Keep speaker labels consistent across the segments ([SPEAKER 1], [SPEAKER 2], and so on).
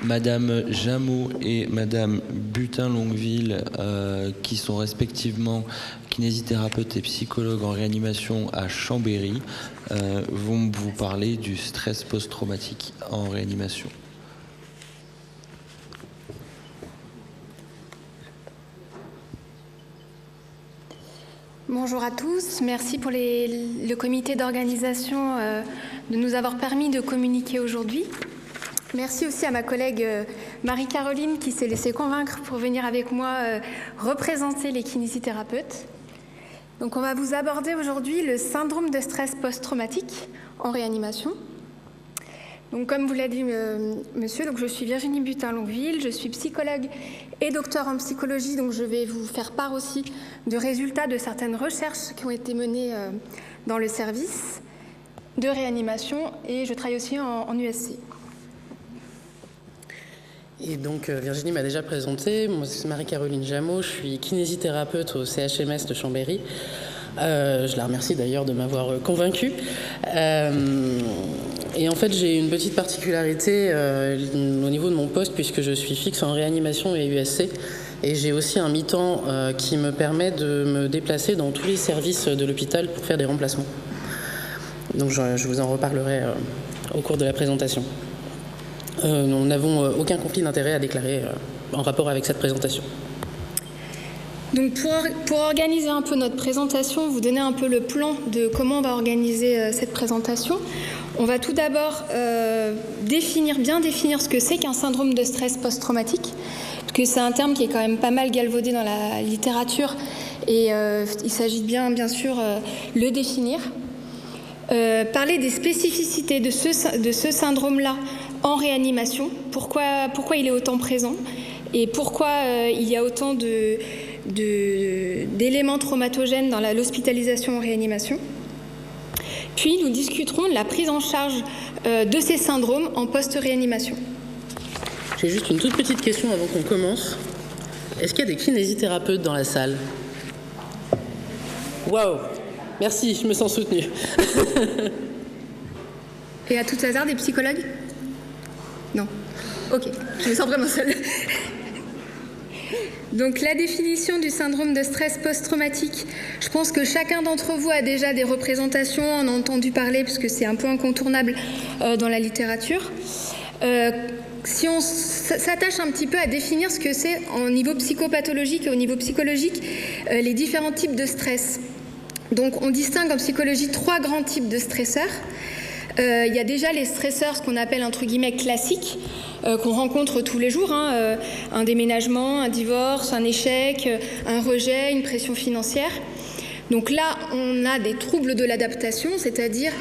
[SPEAKER 1] Madame Jameau et Madame Butin-Longueville, qui sont respectivement kinésithérapeutes et psychologues en réanimation à Chambéry, vont vous parler du stress post-traumatique en réanimation.
[SPEAKER 2] Bonjour à tous, merci pour le comité d'organisation de nous avoir permis de communiquer aujourd'hui. Merci aussi à ma collègue Marie-Caroline qui s'est laissée convaincre pour venir avec moi représenter les kinésithérapeutes. Donc on va vous aborder aujourd'hui le syndrome de stress post-traumatique en réanimation. Donc comme vous l'a dit monsieur, donc je suis Virginie Butin-Longueville, je suis psychologue et docteur en psychologie, donc je vais vous faire part aussi de résultats de certaines recherches qui ont été menées dans le service de réanimation et je travaille aussi en USC.
[SPEAKER 3] Et donc Virginie m'a déjà présenté, moi c'est Marie-Caroline Jameau, je suis kinésithérapeute au CHMS de Chambéry. Je la remercie d'ailleurs de m'avoir convaincue. Et en fait, j'ai une petite particularité au niveau de mon poste, puisque je suis fixe en réanimation et USC. Et j'ai aussi un mi-temps qui me permet de me déplacer dans tous les services de l'hôpital pour faire des remplacements. Donc je vous en reparlerai au cours de la présentation. Nous n'avons aucun conflit d'intérêt à déclarer en rapport avec cette présentation.
[SPEAKER 2] Donc pour organiser un peu notre présentation, vous donner un peu le plan de comment on va organiser cette présentation. On va tout d'abord bien définir ce que c'est qu'un syndrome de stress post-traumatique, parce que c'est un terme qui est quand même pas mal galvaudé dans la littérature et il s'agit bien sûr le définir. Parler des spécificités de ce syndrome-là en réanimation, pourquoi il est autant présent et pourquoi il y a autant d'éléments traumatogènes dans l'hospitalisation en réanimation. Puis nous discuterons de la prise en charge de ces syndromes en post-réanimation.
[SPEAKER 3] J'ai juste une toute petite question avant qu'on commence. Est-ce qu'il y a des kinésithérapeutes dans la salle? Waouh! Merci, je me sens soutenue.
[SPEAKER 2] Et à tout hasard, des psychologues? Non. Ok, je me sens vraiment seule. Donc la définition du syndrome de stress post-traumatique, je pense que chacun d'entre vous a déjà des représentations, en a entendu parler, puisque c'est un peu incontournable dans la littérature. Si on s'attache un petit peu à définir ce que c'est au niveau psychopathologique et au niveau psychologique, les différents types de stress. Donc on distingue en psychologie 3 grands types de stresseurs. Il y a déjà les stresseurs, ce qu'on appelle entre guillemets classiques, qu'on rencontre tous les jours, un déménagement, un divorce, un échec, un rejet, une pression financière. Donc là, on a des troubles de l'adaptation, c'est-à-dire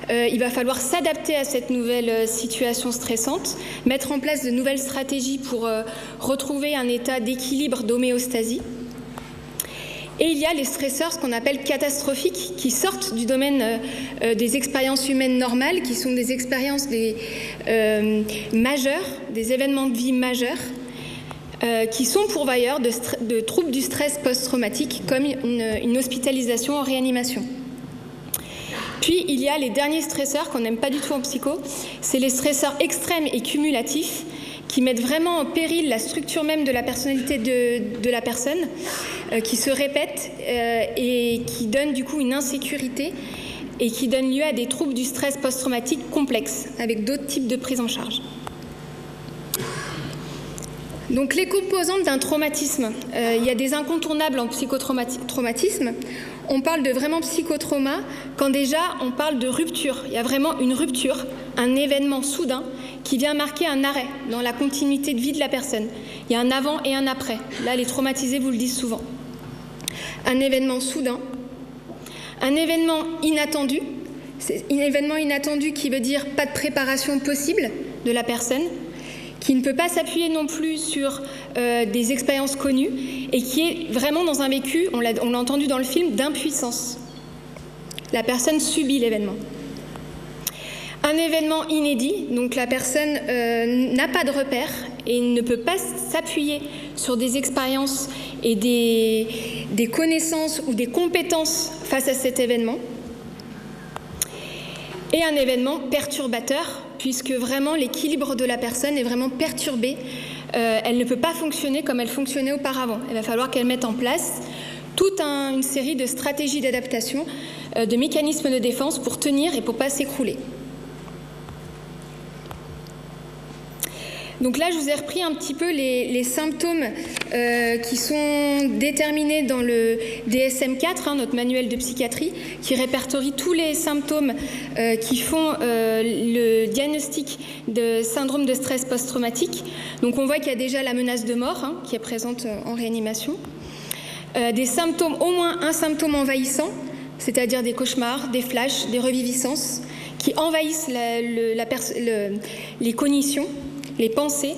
[SPEAKER 2] il va falloir s'adapter à cette nouvelle situation stressante, mettre en place de nouvelles stratégies pour retrouver un état d'équilibre, d'homéostasie. Et il y a les stresseurs, ce qu'on appelle catastrophiques, qui sortent du domaine des expériences humaines normales, qui sont des expériences majeures, des événements de vie majeurs, qui sont pourvoyeurs de troubles du stress post-traumatique, comme une hospitalisation en réanimation. Puis il y a les derniers stresseurs qu'on n'aime pas du tout en psycho, c'est les stresseurs extrêmes et cumulatifs, qui mettent vraiment en péril la structure même de la personnalité de la personne, qui se répètent et qui donnent du coup une insécurité et qui donnent lieu à des troubles du stress post-traumatique complexes, avec d'autres types de prise en charge. Donc les composantes d'un traumatisme, il y a des incontournables en psychotraumatisme. On parle de vraiment psychotrauma quand déjà on parle de rupture. Il y a vraiment une rupture, un événement soudain qui vient marquer un arrêt dans la continuité de vie de la personne. Il y a un avant et un après. Là, les traumatisés vous le disent souvent. Un événement soudain, un événement inattendu. C'est un événement inattendu qui veut dire pas de préparation possible de la personne, qui ne peut pas s'appuyer non plus sur des expériences connues et qui est vraiment dans un vécu, on l'a entendu dans le film, d'impuissance. La personne subit l'événement. Un événement inédit, donc la personne n'a pas de repères et ne peut pas s'appuyer sur des expériences et des connaissances ou des compétences face à cet événement. Et un événement perturbateur, puisque vraiment l'équilibre de la personne est vraiment perturbé. Elle ne peut pas fonctionner comme elle fonctionnait auparavant. Il va falloir qu'elle mette en place toute une série de stratégies d'adaptation, de mécanismes de défense pour tenir et pour ne pas s'écrouler. Donc là, je vous ai repris un petit peu les symptômes qui sont déterminés dans le DSM-4, notre manuel de psychiatrie, qui répertorie tous les symptômes qui font le diagnostic de syndrome de stress post-traumatique. Donc on voit qu'il y a déjà la menace de mort qui est présente en réanimation. Des symptômes, au moins un symptôme envahissant, c'est-à-dire des cauchemars, des flashs, des reviviscences, qui envahissent les cognitions, les pensées,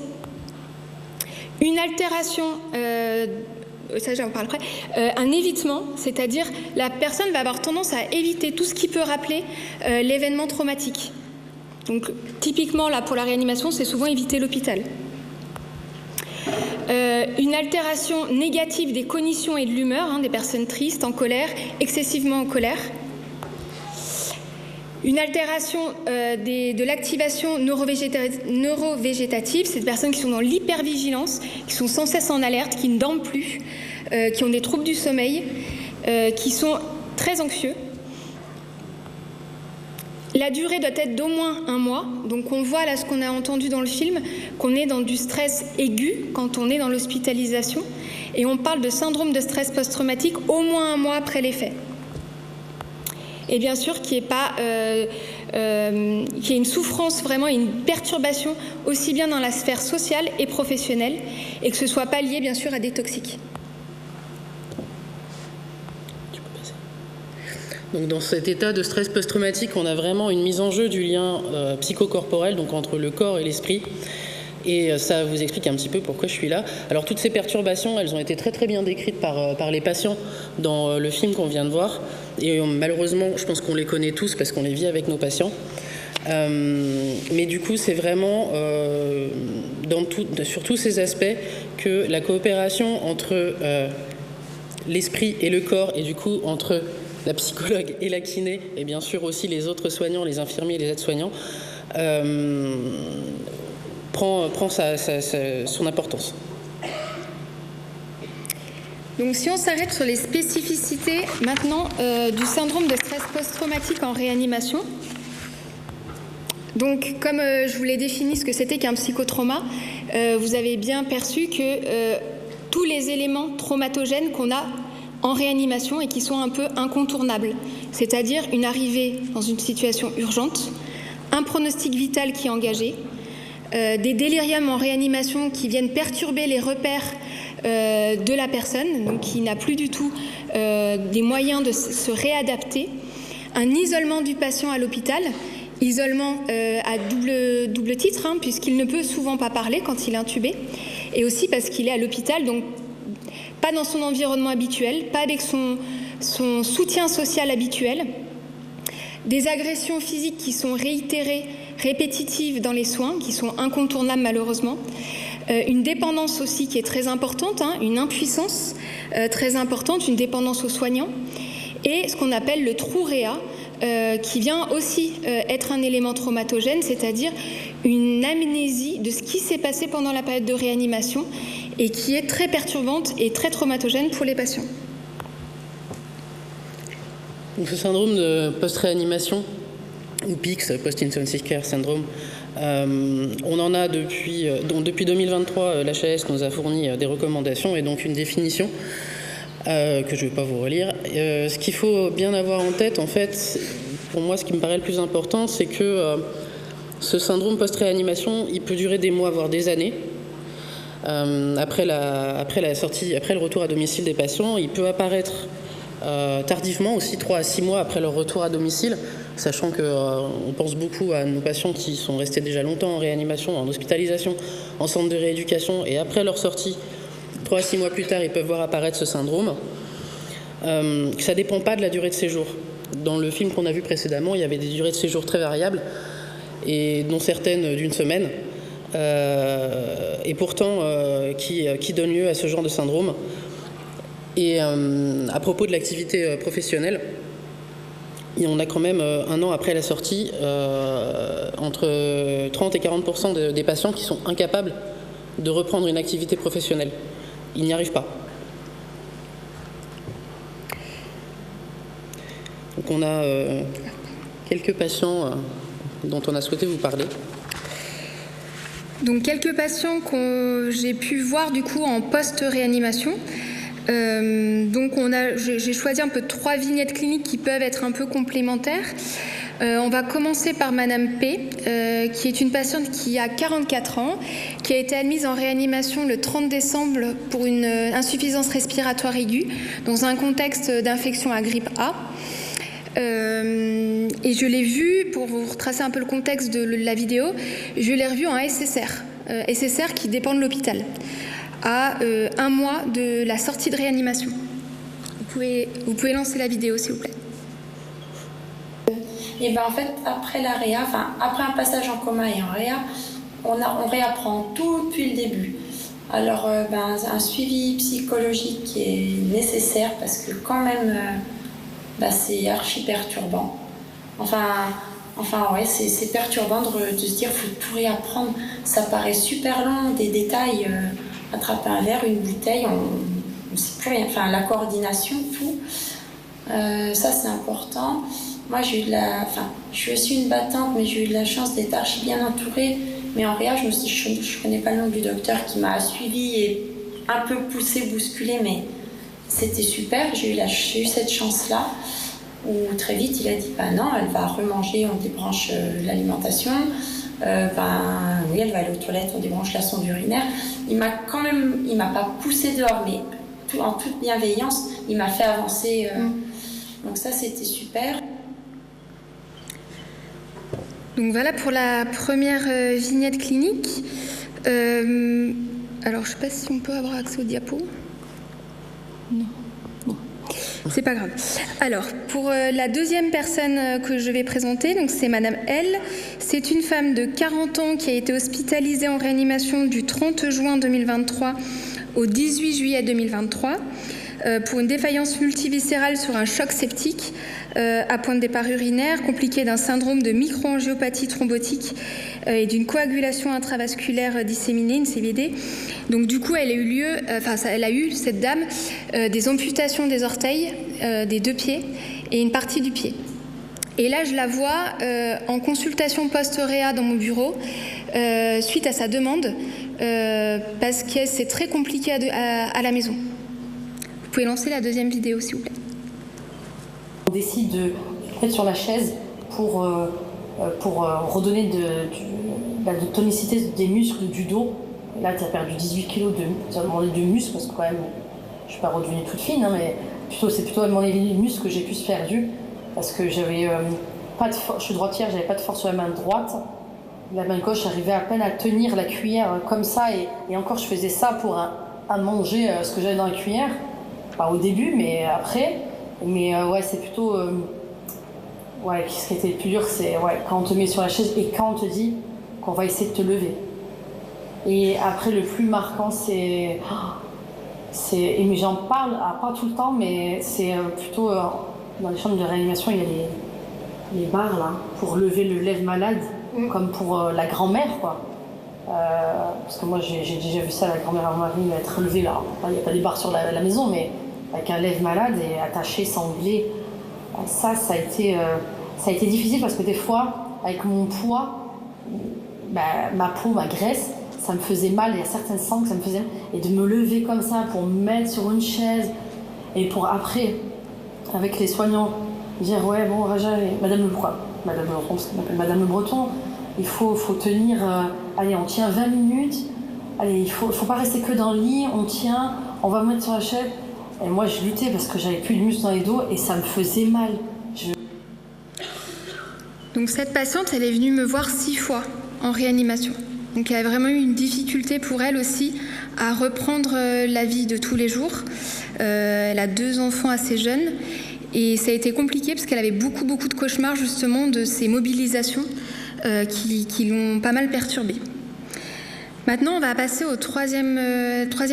[SPEAKER 2] une altération, ça j'en parle après, un évitement, c'est-à-dire la personne va avoir tendance à éviter tout ce qui peut rappeler l'événement traumatique. Donc typiquement là pour la réanimation, c'est souvent éviter l'hôpital. Une altération négative des cognitions et de l'humeur, des personnes tristes, en colère, excessivement en colère. Une altération de l'activation neurovégétative, c'est des personnes qui sont dans l'hypervigilance, qui sont sans cesse en alerte, qui ne dorment plus, qui ont des troubles du sommeil, qui sont très anxieux. La durée doit être d'au moins 1 mois. Donc on voit là ce qu'on a entendu dans le film, qu'on est dans du stress aigu quand on est dans l'hospitalisation. Et on parle de syndrome de stress post-traumatique au moins 1 mois après les faits. Et bien sûr qu'il n'y ait une souffrance, vraiment une perturbation aussi bien dans la sphère sociale et professionnelle, et que ce ne soit pas lié bien sûr à des toxiques.
[SPEAKER 3] Donc dans cet état de stress post-traumatique, on a vraiment une mise en jeu du lien psychocorporel, donc entre le corps et l'esprit. Et ça vous explique un petit peu pourquoi je suis là. Alors toutes ces perturbations, elles ont été très très bien décrites par les patients dans le film qu'on vient de voir. Et malheureusement, je pense qu'on les connaît tous parce qu'on les vit avec nos patients. Mais du coup, c'est vraiment sur tous ces aspects que la coopération entre l'esprit et le corps, et du coup entre la psychologue et la kiné, et bien sûr aussi les autres soignants, les infirmiers et les aides-soignants, prend son importance.
[SPEAKER 2] Donc si on s'arrête sur les spécificités maintenant du syndrome de stress post-traumatique en réanimation. Donc comme je vous l'ai défini ce que c'était qu'un psychotrauma, vous avez bien perçu que tous les éléments traumatogènes qu'on a en réanimation et qui sont un peu incontournables, c'est-à-dire une arrivée dans une situation urgente, un pronostic vital qui est engagé, des déliriums en réanimation qui viennent perturber les repères de la personne, donc qui n'a plus du tout des moyens de se réadapter, un isolement du patient à l'hôpital, isolement à double titre, puisqu'il ne peut souvent pas parler quand il est intubé, et aussi parce qu'il est à l'hôpital, donc pas dans son environnement habituel, pas avec son soutien social habituel, des agressions physiques qui sont réitérées, répétitives dans les soins, qui sont incontournables malheureusement, une dépendance aussi qui est très importante, une impuissance très importante, une dépendance aux soignants, et ce qu'on appelle le trou réa, qui vient aussi être un élément traumatogène, c'est-à-dire une amnésie de ce qui s'est passé pendant la période de réanimation et qui est très perturbante et très traumatogène pour les patients.
[SPEAKER 3] Donc, ce syndrome de post-réanimation, ou PICS, Post-Intensive Care Syndrome, on en a depuis 2023, l'HAS nous a fourni des recommandations et donc une définition que je ne vais pas vous relire. Ce qu'il faut bien avoir en tête, en fait, pour moi, ce qui me paraît le plus important, c'est que ce syndrome post-réanimation, il peut durer des mois, voire des années. Après le retour à domicile des patients, il peut apparaître tardivement, aussi 3 à 6 mois après leur retour à domicile, sachant qu'on pense beaucoup à nos patients qui sont restés déjà longtemps en réanimation, en hospitalisation, en centre de rééducation, et après leur sortie, 3 à 6 mois plus tard, ils peuvent voir apparaître ce syndrome. Ça ne dépend pas de la durée de séjour. Dans le film qu'on a vu précédemment, il y avait des durées de séjour très variables, et dont certaines d'une semaine, et pourtant qui donnent lieu à ce genre de syndrome. Et à propos de l'activité professionnelle, Et on a quand même, un an après la sortie, entre 30 et 40% des patients qui sont incapables de reprendre une activité professionnelle. Ils n'y arrivent pas. Donc on a quelques patients dont on a souhaité vous parler.
[SPEAKER 2] Donc quelques patients que j'ai pu voir du coup en post-réanimation. Donc j'ai choisi un peu 3 vignettes cliniques qui peuvent être un peu complémentaires. On va commencer par Madame P, qui est une patiente qui a 44 ans, qui a été admise en réanimation le 30 décembre pour une insuffisance respiratoire aiguë dans un contexte d'infection à grippe A. Et je l'ai vue, pour vous retracer un peu le contexte de la vidéo, je l'ai revue en SSR, SSR qui dépend de l'hôpital, à 1 mois de la sortie de réanimation. Vous pouvez lancer la vidéo, s'il vous plaît.
[SPEAKER 4] Et ben en fait, après la réa, après un passage en coma et en réa, on réapprend tout depuis le début. Alors, un suivi psychologique qui est nécessaire parce que quand même, c'est archi perturbant. C'est perturbant de se dire qu'il faut tout réapprendre. Ça paraît super long, des détails, attraper un verre, une bouteille, on ne sait plus rien. La coordination, tout. Ça, c'est important. Moi, je suis aussi une battante, mais j'ai eu de la chance d'être archi bien entourée. Mais en réa, je ne connais pas le nom du docteur qui m'a suivie et un peu poussée, bousculée, mais c'était super. J'ai eu cette chance-là où très vite, il a dit non, elle va remanger, on débranche l'alimentation. Oui, elle va aller aux toilettes, on débranche la sonde urinaire. Il m'a pas poussée dehors, mais en toute bienveillance, il m'a fait avancer. Donc ça, c'était super.
[SPEAKER 2] Donc voilà pour la première vignette clinique. Alors, je ne sais pas si on peut avoir accès aux diapos. Non. Bon. C'est pas grave. Alors, pour la deuxième personne que je vais présenter, donc c'est Madame L. C'est une femme de 40 ans qui a été hospitalisée en réanimation du 30 juin 2023 au 18 juillet 2023 pour une défaillance multiviscérale sur un choc septique à point de départ urinaire, compliqué d'un syndrome de microangiopathie thrombotique et d'une coagulation intravasculaire disséminée, une CVD. Donc du coup, elle a eu, cette dame, des amputations des orteils, des 2 pieds et une partie du pied. Et là, je la vois en consultation post-réa dans mon bureau, suite à sa demande, parce que c'est très compliqué à la maison. Vous pouvez lancer la deuxième vidéo, s'il vous plaît.
[SPEAKER 5] On décide de mettre sur la chaise pour redonner de tonicité des muscles du dos. Là, tu as perdu 18 kg de muscles, parce que quand même, je ne suis pas redevenue toute fine, mais c'est plutôt les muscles que j'ai plus perdus, parce que j'avais pas de force, je suis droitière, j'avais pas de force sur la main droite. La main gauche, j'arrivais à peine à tenir la cuillère comme ça, et encore, je faisais ça pour à manger ce que j'avais dans la cuillère. Pas au début, mais après. Mais c'est plutôt... ce qui était le plus dur, c'est quand on te met sur la chaise et quand on te dit qu'on va essayer de te lever. Et après, le plus marquant, mais j'en parle, pas tout le temps, mais c'est plutôt... dans les chambres de réanimation, il y a les barres, là, pour lever le lève-malade, comme pour la grand-mère, quoi. Parce que moi, j'ai déjà vu ça, la grand-mère en Marie, être levée, là. Il n'y a pas des barres sur la maison, mais... avec un lève-malade et attaché, sanglé. Ça a été difficile parce que des fois, avec mon poids, ma peau, ma graisse, ça me faisait mal. Il y a certains sangs que ça me faisait mal. Et de me lever comme ça pour me mettre sur une chaise et pour après, avec les soignants, dire Madame Le Breton, il faut tenir, allez, on tient 20 minutes, allez, il faut pas rester que dans le lit, on tient, on va me mettre sur la chaise. Et moi, je luttais parce que j'avais plus de muscles dans les dos et ça me faisait mal.
[SPEAKER 2] Donc cette patiente, elle est venue me voir 6 fois en réanimation. Donc elle a vraiment eu une difficulté pour elle aussi à reprendre la vie de tous les jours. Elle a 2 enfants assez jeunes et ça a été compliqué parce qu'elle avait beaucoup de cauchemars justement de ces mobilisations qui l'ont pas mal perturbée. Maintenant, on va passer au troisième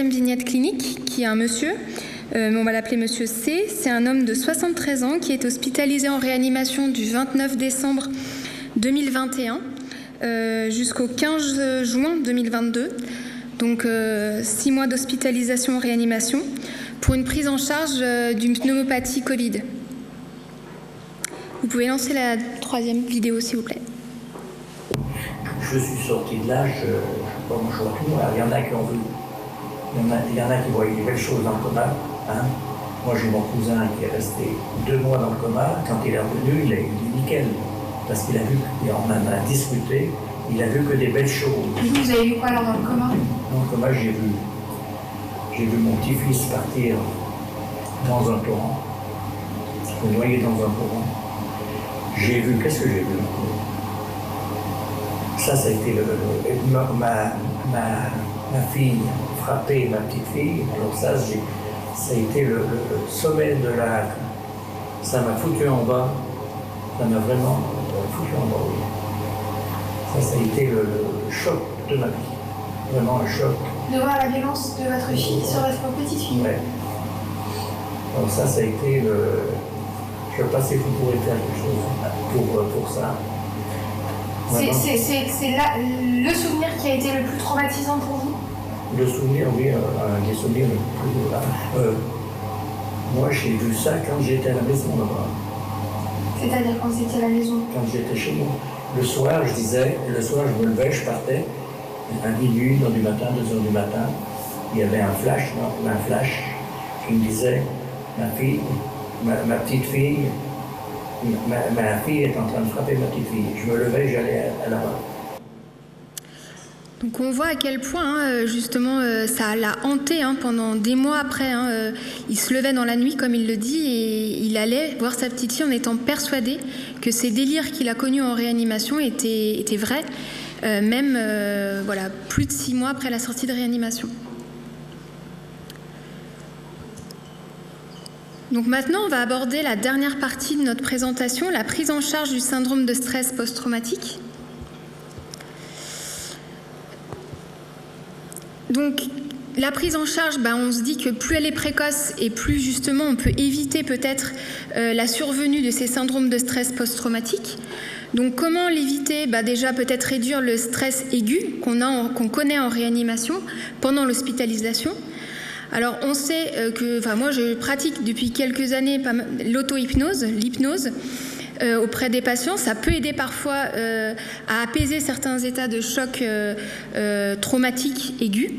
[SPEAKER 2] vignette clinique qui est un monsieur. mais on va l'appeler Monsieur C. C'est un homme de 73 ans qui est hospitalisé en réanimation du 29 décembre 2021 jusqu'au 15 juin 2022. Donc 6 mois d'hospitalisation en réanimation pour une prise en charge d'une pneumopathie Covid. Vous pouvez lancer la 3e vidéo, s'il vous plaît.
[SPEAKER 6] Je suis sorti de là, je vois tout. Alors, il y en a qui ont vu, il y en a qui voyaient des belles choses dans le coma. Hein. Moi, j'ai mon cousin qui est resté 2 mois dans le coma. Quand il est revenu, il a eu nickel. Parce qu'il a vu, et on en a discuté, il a vu que des belles choses.
[SPEAKER 2] Vous avez vu quoi alors dans le coma?
[SPEAKER 6] Dans le coma, j'ai vu mon petit-fils partir dans un torrent, se noyer dans un torrent. J'ai vu, qu'est-ce que j'ai vu? Ça a été ma fille frapper ma petite fille. Alors ça a été le sommet de la... Ça m'a foutu en bas. Ça m'a vraiment foutu en bas, oui. Ça a été le choc de ma vie. Vraiment un choc.
[SPEAKER 2] De voir la violence de votre fille sur votre petite fille.
[SPEAKER 6] Ouais. Donc ça a été le... Je ne sais pas si vous pourrez faire quelque chose pour ça.
[SPEAKER 2] C'est là le souvenir qui a été le plus traumatisant pour vous?
[SPEAKER 6] Le souvenir, oui, des souvenirs le plus... moi, j'ai vu ça quand j'étais à la maison là-bas.
[SPEAKER 2] C'est-à-dire quand vous étiez à la maison?
[SPEAKER 6] Quand j'étais chez moi. Le soir, je me levais, je partais. À minuit, 1h du matin, 2h du matin, il y avait un flash qui me disait, ma petite fille, ma fille est en train de frapper ma petite fille. Je me levais, j'allais là-bas.
[SPEAKER 2] Donc on voit à quel point justement ça l'a hanté pendant des mois après. Il se levait dans la nuit comme il le dit et il allait voir sa petite fille en étant persuadé que ces délires qu'il a connus en réanimation étaient vrais, même plus de 6 mois après la sortie de réanimation. Donc maintenant, on va aborder la dernière partie de notre présentation, la prise en charge du syndrome de stress post-traumatique. Donc, la prise en charge, on se dit que plus elle est précoce et plus justement on peut éviter peut-être la survenue de ces syndromes de stress post-traumatique. Donc, comment l'éviter? Déjà, peut-être réduire le stress aigu qu'on connaît en réanimation pendant l'hospitalisation. Alors, on sait moi, je pratique depuis quelques années l'auto-hypnose, l'hypnose, auprès des patients. Ça peut aider parfois à apaiser certains états de choc traumatique aigu.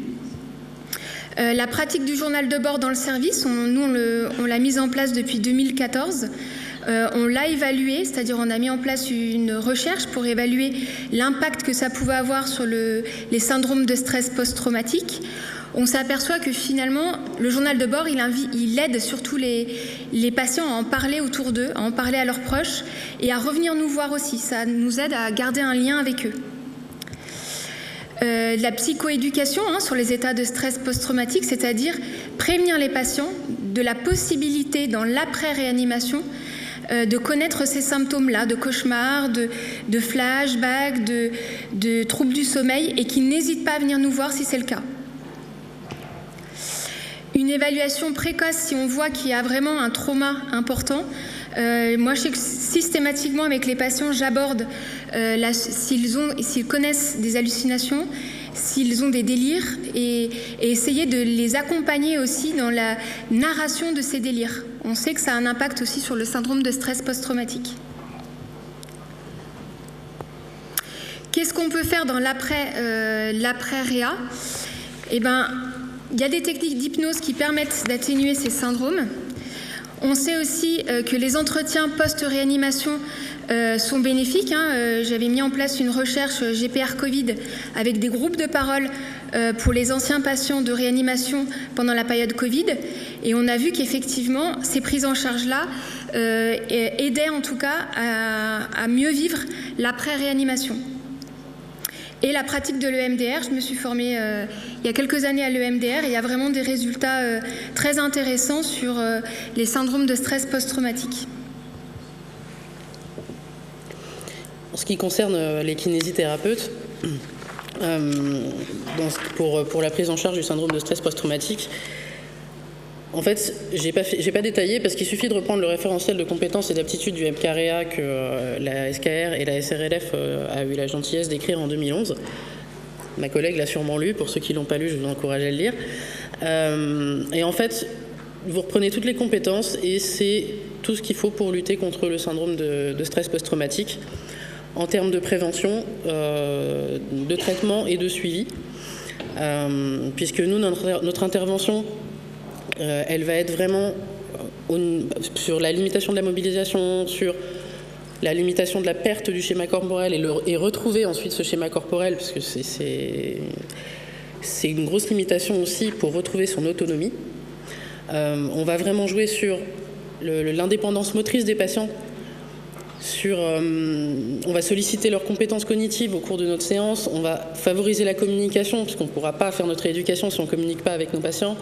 [SPEAKER 2] La pratique du journal de bord dans le service, on l'a mise en place depuis 2014. On l'a évalué, c'est-à-dire on a mis en place une recherche pour évaluer l'impact que ça pouvait avoir sur les syndromes de stress post-traumatique. On s'aperçoit que finalement, le journal de bord, il aide surtout les patients à en parler autour d'eux, à en parler à leurs proches et à revenir nous voir aussi. Ça nous aide à garder un lien avec eux. La psychoéducation sur les états de stress post-traumatique, c'est-à-dire prévenir les patients de la possibilité dans l'après-réanimation de connaître ces symptômes-là, de cauchemars, de flashbacks, de troubles du sommeil et qu'ils n'hésitent pas à venir nous voir si c'est le cas. Une évaluation précoce, si on voit qu'il y a vraiment un trauma important. Moi, je sais que systématiquement, avec les patients, j'aborde s'ils connaissent des hallucinations, s'ils ont des délires, et essayer de les accompagner aussi dans la narration de ces délires. On sait que ça a un impact aussi sur le syndrome de stress post-traumatique. Qu'est-ce qu'on peut faire dans l'après-réa? Il y a des techniques d'hypnose qui permettent d'atténuer ces syndromes. On sait aussi que les entretiens post-réanimation sont bénéfiques. J'avais mis en place une recherche GPR Covid avec des groupes de parole pour les anciens patients de réanimation pendant la période Covid. Et on a vu qu'effectivement, ces prises en charge-là aidaient en tout cas à mieux vivre l'après-réanimation. Et la pratique de l'EMDR, je me suis formée il y a quelques années à l'EMDR et il y a vraiment des résultats très intéressants sur les syndromes de stress post-traumatique.
[SPEAKER 3] En ce qui concerne les kinésithérapeutes, pour la prise en charge du syndrome de stress post-traumatique, En fait, j'ai pas détaillé parce qu'il suffit de reprendre le référentiel de compétences et d'aptitudes du MCAREA que la SKR et la SRLF a eu la gentillesse d'écrire en 2011. Ma collègue l'a sûrement lu. Pour ceux qui l'ont pas lu, je vous encourage à le lire. Et en fait, vous reprenez toutes les compétences et c'est tout ce qu'il faut pour lutter contre le syndrome de stress post-traumatique en termes de prévention, de traitement et de suivi. Puisque nous, notre intervention, elle va être vraiment sur la limitation de la mobilisation, sur la limitation de la perte du schéma corporel et retrouver ensuite ce schéma corporel, parce que c'est une grosse limitation aussi pour retrouver son autonomie. On va vraiment jouer sur l'indépendance motrice des patients, on va solliciter leurs compétences cognitives au cours de notre séance, on va favoriser la communication, puisqu'on ne pourra pas faire notre rééducation si on ne communique pas avec nos patients.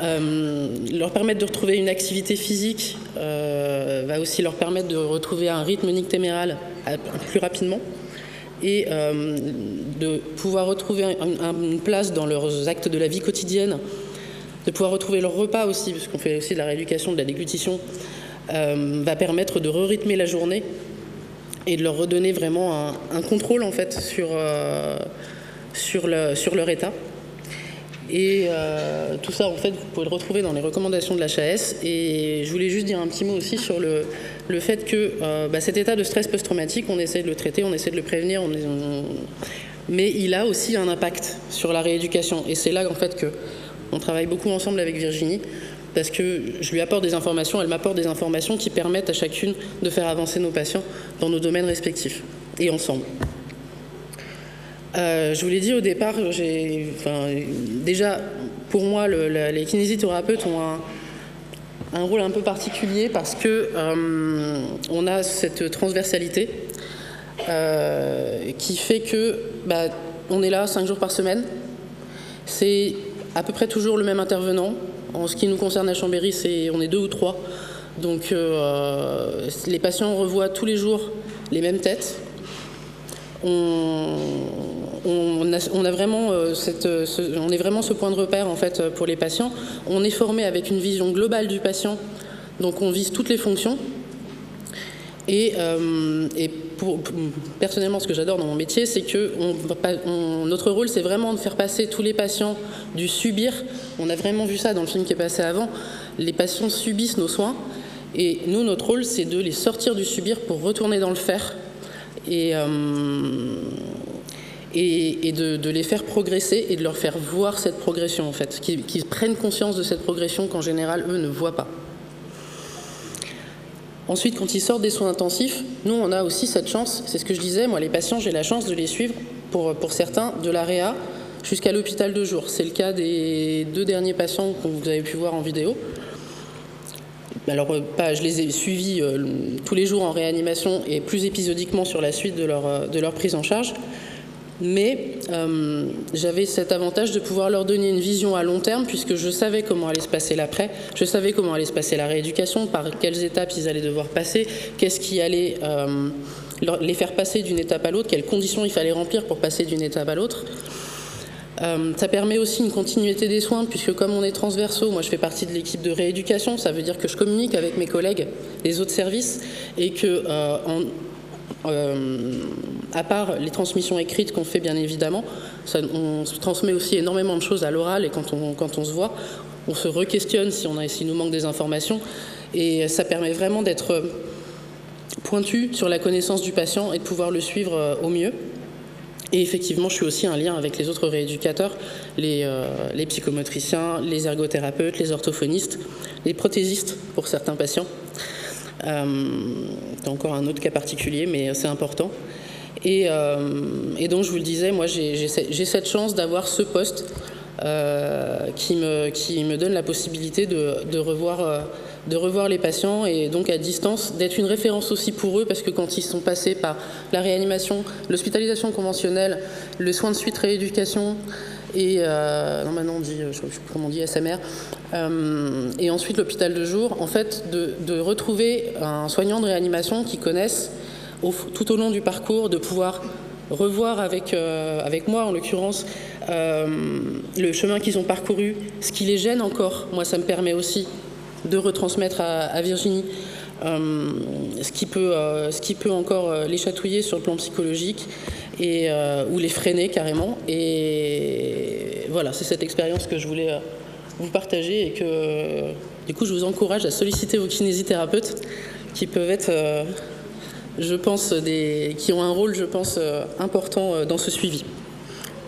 [SPEAKER 3] Leur permettre de retrouver une activité physique va aussi leur permettre de retrouver un rythme nictéméral plus rapidement et de pouvoir retrouver une place dans leurs actes de la vie quotidienne, de pouvoir retrouver leur repas aussi, parce qu'on fait aussi de la rééducation, de la déglutition, va permettre de re-rythmer la journée et de leur redonner vraiment un contrôle en fait sur leur état. Et tout ça, en fait, vous pouvez le retrouver dans les recommandations de l'HAS. Et je voulais juste dire un petit mot aussi sur le fait que cet état de stress post-traumatique, on essaie de le traiter, on essaie de le prévenir, mais il a aussi un impact sur la rééducation. Et c'est là, en fait, qu'on travaille beaucoup ensemble avec Virginie, parce que je lui apporte des informations, elle m'apporte des informations qui permettent à chacune de faire avancer nos patients dans nos domaines respectifs, et ensemble. Je vous l'ai dit au départ, déjà, pour moi, les kinésithérapeutes ont un rôle un peu particulier parce que on a cette transversalité qui fait que on est là 5 jours par semaine. C'est à peu près toujours le même intervenant. En ce qui nous concerne à Chambéry, on est 2 ou 3. Donc les patients revoient tous les jours les mêmes têtes. On a vraiment on est vraiment ce point de repère en fait pour les patients. On est formé avec une vision globale du patient, donc on vise toutes les fonctions. Et personnellement, ce que j'adore dans mon métier, c'est que notre rôle, c'est vraiment de faire passer tous les patients du subir. On a vraiment vu ça dans le film qui est passé avant. Les patients subissent nos soins, et nous, notre rôle, c'est de les sortir du subir pour retourner dans le faire. Et de les faire progresser et de leur faire voir cette progression, en fait, qu'ils prennent conscience de cette progression qu'en général, eux ne voient pas. Ensuite, quand ils sortent des soins intensifs, nous, on a aussi cette chance, c'est ce que je disais, moi, les patients, j'ai la chance de les suivre, pour certains, de la réa jusqu'à l'hôpital de jour. C'est le cas des 2 derniers patients que vous avez pu voir en vidéo. Alors, je les ai suivis tous les jours en réanimation et plus épisodiquement sur la suite de leur prise en charge. Mais j'avais cet avantage de pouvoir leur donner une vision à long terme, puisque je savais comment allait se passer l'après, je savais comment allait se passer la rééducation, par quelles étapes ils allaient devoir passer, qu'est-ce qui allait les faire passer d'une étape à l'autre, quelles conditions il fallait remplir pour passer d'une étape à l'autre. Ça permet aussi une continuité des soins, puisque comme on est transversaux, moi je fais partie de l'équipe de rééducation, ça veut dire que je communique avec mes collègues des autres services, et que à part les transmissions écrites qu'on fait bien évidemment, on se transmet aussi énormément de choses à l'oral, et quand on se voit, on se re-questionne s'il nous manque des informations, et ça permet vraiment d'être pointu sur la connaissance du patient et de pouvoir le suivre au mieux. Et effectivement, je suis aussi un lien avec les autres rééducateurs, les psychomotriciens, les ergothérapeutes, les orthophonistes, les prothésistes pour certains patients. C'est encore un autre cas particulier, mais c'est important. Et donc, je vous le disais, moi, j'ai cette chance d'avoir ce poste qui me donne la possibilité de revoir les patients, et donc à distance, d'être une référence aussi pour eux, parce que quand ils sont passés par la réanimation, l'hospitalisation conventionnelle, le soin de suite rééducation, et maintenant on dit, je sais plus comment on dit, SMR, et ensuite l'hôpital de jour, en fait, de retrouver un soignant de réanimation qui connaisse tout au long du parcours, de pouvoir revoir avec moi, en l'occurrence, le chemin qu'ils ont parcouru, ce qui les gêne encore. Moi, ça me permet aussi de retransmettre à Virginie ce qui peut encore les chatouiller sur le plan psychologique ou les freiner carrément. Et voilà, c'est cette expérience que je voulais vous partager et que du coup je vous encourage à solliciter vos kinésithérapeutes qui peuvent être, je pense, qui ont un rôle, je pense, important dans ce suivi.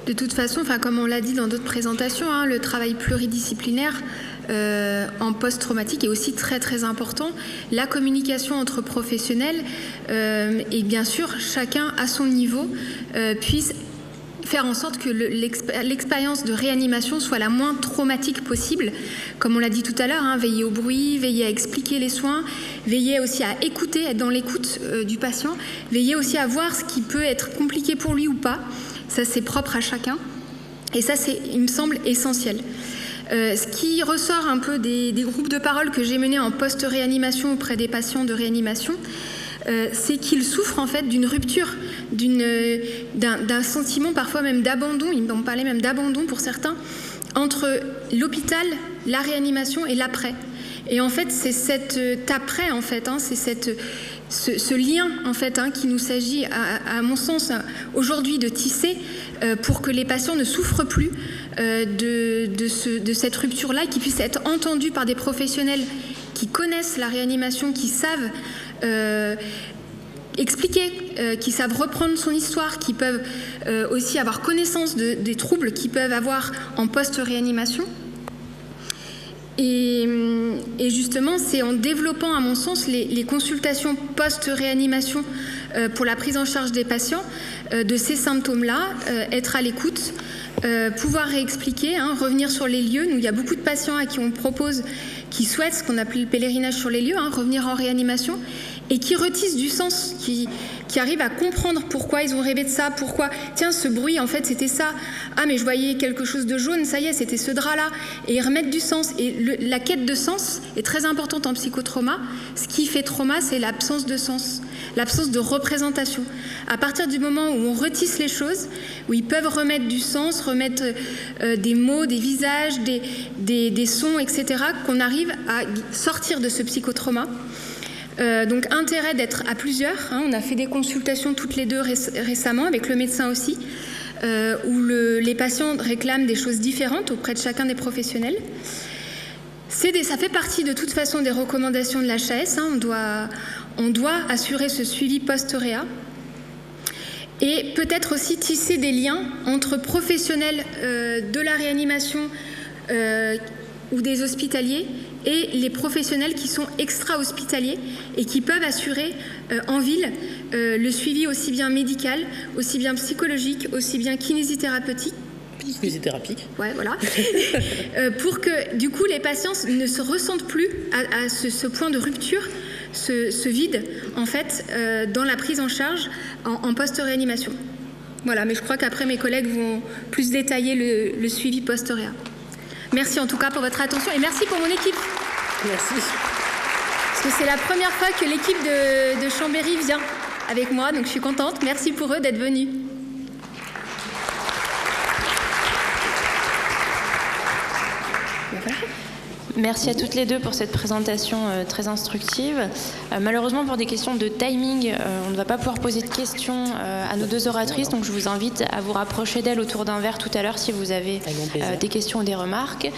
[SPEAKER 2] De toute façon, comme on l'a dit dans d'autres présentations, le travail pluridisciplinaire en post-traumatique est aussi très très important. La communication entre professionnels et bien sûr chacun à son niveau puisse faire en sorte que l'expérience de réanimation soit la moins traumatique possible. Comme on l'a dit tout à l'heure, veiller au bruit, veiller à expliquer les soins, veiller aussi à écouter, être dans l'écoute du patient, veiller aussi à voir ce qui peut être compliqué pour lui ou pas. Ça, c'est propre à chacun. Et ça, il me semble, essentiel. Ce qui ressort un peu des groupes de parole que j'ai menés en post-réanimation auprès des patients de réanimation, c'est qu'ils souffrent en fait d'une rupture, d'un sentiment parfois même d'abandon, ils m'ont parlé même d'abandon pour certains, entre l'hôpital, la réanimation et l'après. Et en fait, c'est cet après, en fait, c'est ce lien, en fait, qu'il nous s'agit, à mon sens, aujourd'hui de tisser pour que les patients ne souffrent plus de cette rupture-là, qui puisse être entendue par des professionnels qui connaissent la réanimation, qui savent expliquer, qui savent reprendre son histoire, qui peuvent aussi avoir connaissance des troubles qu'ils peuvent avoir en post-réanimation. Et justement, c'est en développant, à mon sens, les consultations post-réanimation pour la prise en charge des patients de ces symptômes-là, être à l'écoute, pouvoir réexpliquer, revenir sur les lieux. Nous, il y a beaucoup de patients à qui on propose, qui souhaitent ce qu'on appelle le pèlerinage sur les lieux, revenir en réanimation, et qui retissent du sens, qui arrivent à comprendre pourquoi ils ont rêvé de ça, pourquoi, tiens, ce bruit, en fait, c'était ça. Ah, mais je voyais quelque chose de jaune, ça y est, c'était ce drap-là. Et ils remettent du sens. Et la quête de sens est très importante en psychotrauma. Ce qui fait trauma, c'est l'absence de sens, l'absence de représentation. À partir du moment où on retisse les choses, où ils peuvent remettre du sens, remettre des mots, des visages, des sons, etc., qu'on arrive à sortir de ce psychotrauma. Donc intérêt d'être à plusieurs, on a fait des consultations toutes les deux récemment avec le médecin aussi, où les patients réclament des choses différentes auprès de chacun des professionnels. Ça fait partie de toute façon des recommandations de l'HAS, on doit assurer ce suivi post-réa et peut-être aussi tisser des liens entre professionnels de la réanimation ou des hospitaliers et les professionnels qui sont extra-hospitaliers et qui peuvent assurer en ville le suivi aussi bien médical, aussi bien psychologique, aussi bien kinésithérapeutique.
[SPEAKER 3] Kinésithérapie.
[SPEAKER 2] Ouais, voilà. Pour que, du coup, les patients ne se ressentent plus à ce point de rupture, ce vide, en fait, dans la prise en charge en post-réanimation. Voilà, mais je crois qu'après, mes collègues vont plus détailler le suivi post-réa. Merci en tout cas pour votre attention et merci pour mon équipe.
[SPEAKER 3] Merci.
[SPEAKER 2] Parce que c'est la première fois que l'équipe de Chambéry vient avec moi, donc je suis contente. Merci pour eux d'être venus.
[SPEAKER 7] Merci à toutes les deux pour cette présentation très instructive. Malheureusement, pour des questions de timing, on ne va pas pouvoir poser de questions à nos deux oratrices, donc je vous invite à vous rapprocher d'elles autour d'un verre tout à l'heure si vous avez des questions ou des remarques.